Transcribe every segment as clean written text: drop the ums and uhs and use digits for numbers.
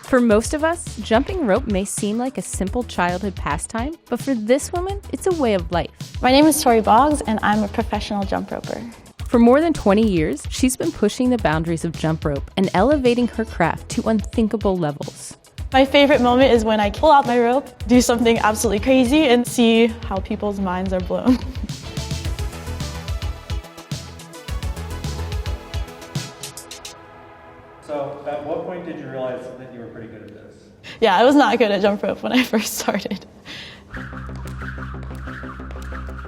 For most of us, jumping rope may seem like a simple childhood pastime, but for this woman, it's a way of life. My name is Tori Boggs, and I'm a professional jump roper. For more than 20 years, she's been pushing the boundaries of jump rope and elevating her craft to unthinkable levels. My favorite moment is when I pull out my rope, do something absolutely crazy, and see how people's minds are blown. So, at what point did you realize that you were pretty good at this? Yeah, I was not good at jump rope when I first started.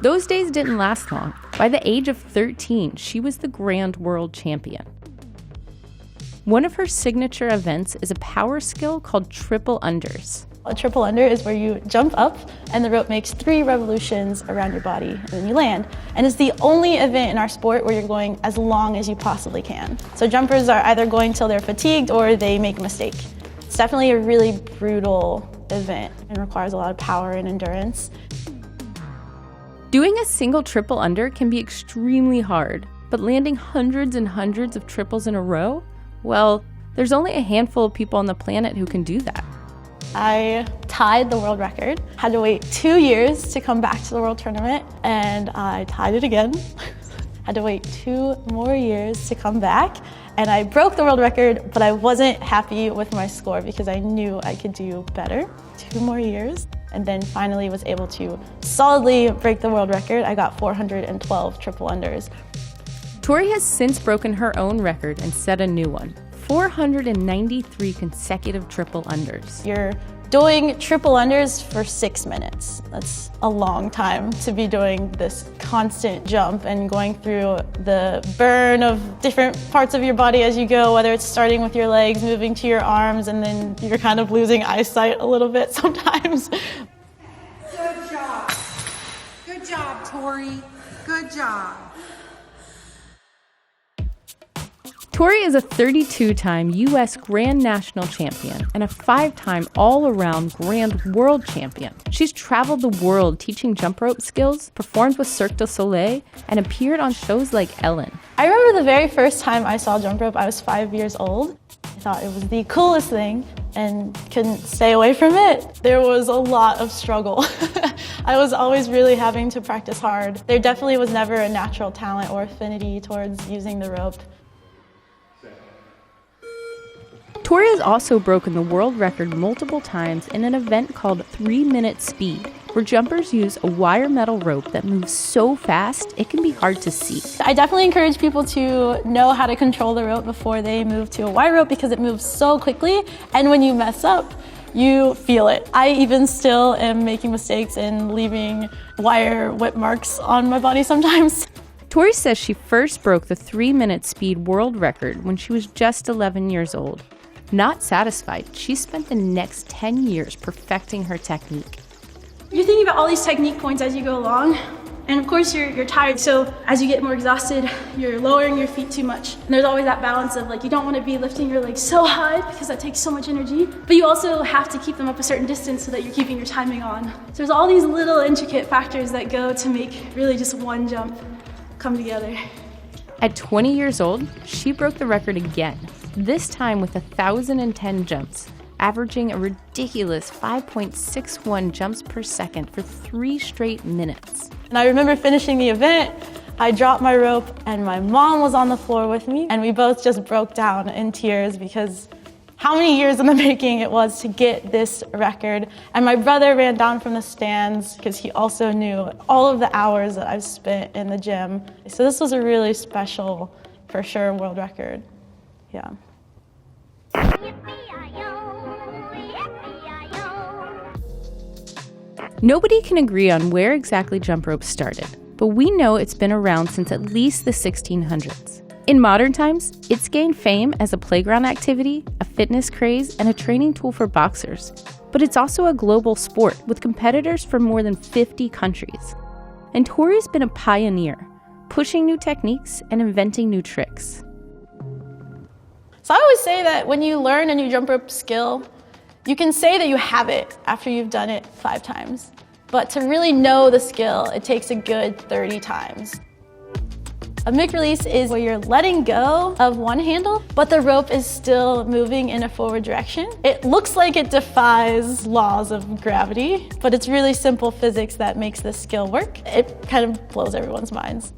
Those days didn't last long. By the age of 13, she was the grand world champion. One of her signature events is a power skill called triple unders. A triple under is where you jump up and the rope makes 3 revolutions around your body and then you land. And it's the only event in our sport where you're going as long as you possibly can. So jumpers are either going till they're fatigued or they make a mistake. It's definitely a really brutal event and requires a lot of power and endurance. Doing a single triple under can be extremely hard, but landing hundreds and hundreds of triples in a row? Well, there's only a handful of people on the planet who can do that. I tied the world record, had to wait 2 years to come back to the world tournament, and I tied it again. Had to wait 2 more years to come back, and I broke the world record, but I wasn't happy with my score because I knew I could do better. 2 more years, and then finally was able to solidly break the world record. I got 412 triple unders. Tori has since broken her own record and set a new one. 493 consecutive triple unders. You're doing triple unders for 6 minutes. That's a long time to be doing this constant jump and going through the burn of different parts of your body as you go, whether it's starting with your legs, moving to your arms, and then you're kind of losing eyesight a little bit sometimes. Good job. Good job, Tori. Good job. Tori is a 32-time U.S. Grand National Champion and a 5-time all-around Grand World Champion. She's traveled the world teaching jump rope skills, performed with Cirque du Soleil, and appeared on shows like Ellen. I remember the very first time I saw jump rope, I was 5 years old. I thought it was the coolest thing and couldn't stay away from it. There was a lot of struggle. I was always really having to practice hard. There definitely was never a natural talent or affinity towards using the rope. Tori has also broken the world record multiple times in an event called 3-minute speed, where jumpers use a wire metal rope that moves so fast it can be hard to see. I definitely encourage people to know how to control the rope before they move to a wire rope because it moves so quickly, and when you mess up, you feel it. I even still am making mistakes and leaving wire whip marks on my body sometimes. Tori says she first broke the 3-minute speed world record when she was just 11 years old. Not satisfied, she spent the next 10 years perfecting her technique. You're thinking about all these technique points as you go along, and of course you're tired, so as you get more exhausted, you're lowering your feet too much. And there's always that balance of like, you don't want to be lifting your legs so high because that takes so much energy, but you also have to keep them up a certain distance so that you're keeping your timing on. So there's all these little intricate factors that go to make really just one jump come together. At 20 years old, she broke the record again, this time with 1,010 jumps, averaging a ridiculous 5.61 jumps per second for 3 straight minutes. And I remember finishing the event, I dropped my rope and my mom was on the floor with me and we both just broke down in tears because how many years in the making it was to get this record. And my brother ran down from the stands because he also knew all of the hours that I've spent in the gym. So this was a really special, for sure, world record. Yeah. Nobody can agree on where exactly jump rope started, but we know it's been around since at least the 1600s. In modern times, it's gained fame as a playground activity, a fitness craze, and a training tool for boxers. But it's also a global sport with competitors from more than 50 countries. And Tori's been a pioneer, pushing new techniques and inventing new tricks. So I always say that when you learn a new jump rope skill, you can say that you have it after you've done it 5 times. But to really know the skill, it takes a good 30 times. A mick release is where you're letting go of one handle, but the rope is still moving in a forward direction. It looks like it defies laws of gravity, but it's really simple physics that makes this skill work. It kind of blows everyone's minds.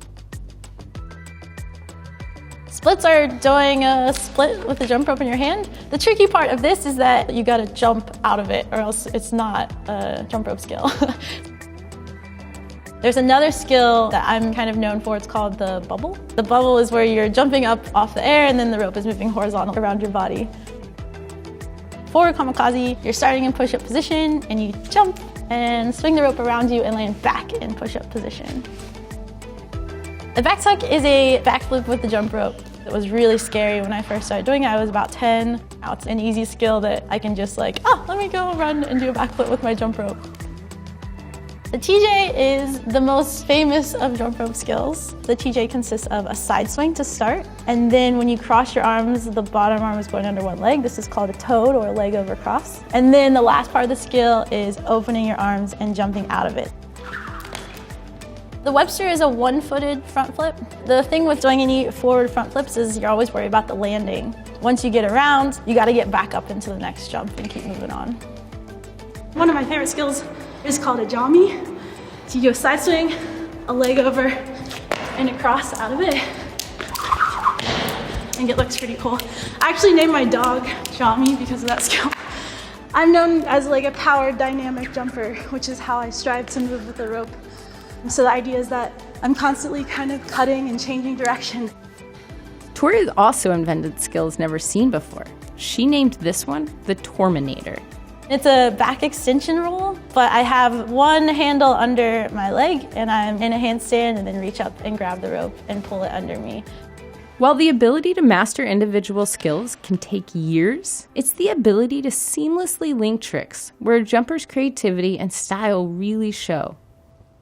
Splits are doing a split with the jump rope in your hand. The tricky part of this is that you gotta jump out of it or else it's not a jump rope skill. There's another skill that I'm kind of known for, it's called the bubble. The bubble is where you're jumping up off the air and then the rope is moving horizontal around your body. For kamikaze, you're starting in push-up position and you jump and swing the rope around you and land back in push-up position. The back tuck is a backflip with the jump rope. It was really scary when I first started doing it. I was about 10. Now it's an easy skill that I can just let me go run and do a backflip with my jump rope. The TJ is the most famous of jump rope skills. The TJ consists of a side swing to start, and then when you cross your arms, the bottom arm is going under one leg. This is called a toad or a leg over cross. And then the last part of the skill is opening your arms and jumping out of it. The Webster is a one-footed front flip. The thing with doing any forward front flips is you're always worried about the landing. Once you get around, you gotta get back up into the next jump and keep moving on. One of my favorite skills is called a jami. So you do a side swing, a leg over, and a cross out of it. And it looks pretty cool. I actually named my dog Jami because of that skill. I'm known as like a power dynamic jumper, which is how I strive to move with the rope. So the idea is that I'm constantly kind of cutting and changing direction. Tori has also invented skills never seen before. She named this one the Torminator. It's a back extension roll, but I have one handle under my leg and I'm in a handstand and then reach up and grab the rope and pull it under me. While the ability to master individual skills can take years, it's the ability to seamlessly link tricks where a jumper's creativity and style really show.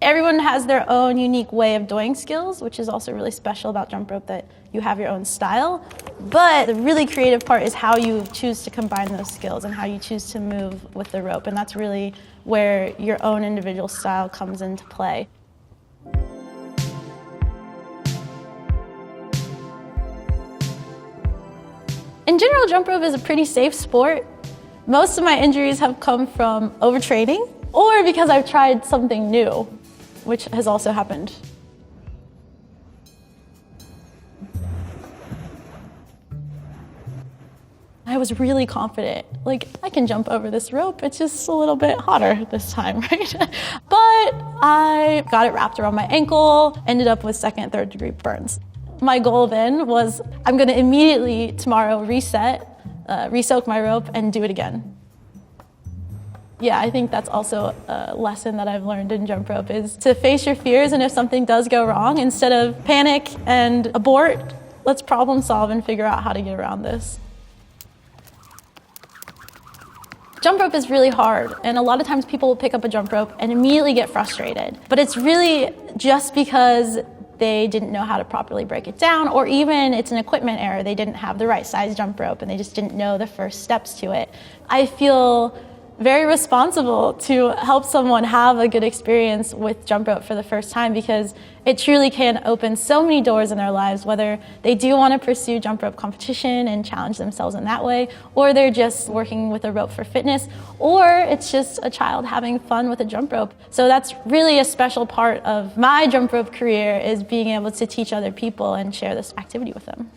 Everyone has their own unique way of doing skills, which is also really special about jump rope, that you have your own style. But the really creative part is how you choose to combine those skills and how you choose to move with the rope. And that's really where your own individual style comes into play. In general, jump rope is a pretty safe sport. Most of my injuries have come from overtraining or because I've tried something new, which has also happened. I was really confident, like, I can jump over this rope, it's just a little bit hotter this time, right? But I got it wrapped around my ankle, ended up with second, third degree burns. My goal then was, I'm gonna immediately tomorrow reset, re-soak my rope and do it again. Yeah, I think that's also a lesson that I've learned in jump rope, is to face your fears, and if something does go wrong, instead of panic and abort, let's problem solve and figure out how to get around this. Jump rope is really hard, and a lot of times people will pick up a jump rope and immediately get frustrated. But it's really just because they didn't know how to properly break it down, or even it's an equipment error. They didn't have the right size jump rope and they just didn't know the first steps to it. I feel very responsible to help someone have a good experience with jump rope for the first time, because it truly can open so many doors in their lives, whether they do want to pursue jump rope competition and challenge themselves in that way, or they're just working with a rope for fitness, or it's just a child having fun with a jump rope. So that's really a special part of my jump rope career, is being able to teach other people and share this activity with them.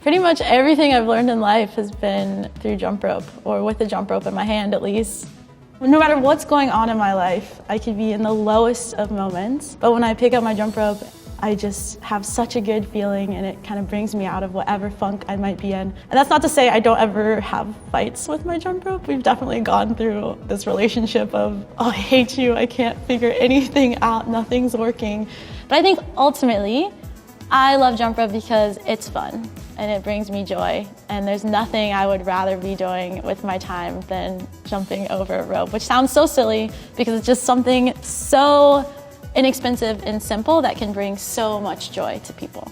Pretty much everything I've learned in life has been through jump rope, or with a jump rope in my hand at least. No matter what's going on in my life, I could be in the lowest of moments, but when I pick up my jump rope, I just have such a good feeling, and it kind of brings me out of whatever funk I might be in. And that's not to say I don't ever have fights with my jump rope. We've definitely gone through this relationship of, oh, I hate you, I can't figure anything out, nothing's working. But I think ultimately, I love jump rope because it's fun and it brings me joy, and there's nothing I would rather be doing with my time than jumping over a rope, which sounds so silly because it's just something so inexpensive and simple that can bring so much joy to people.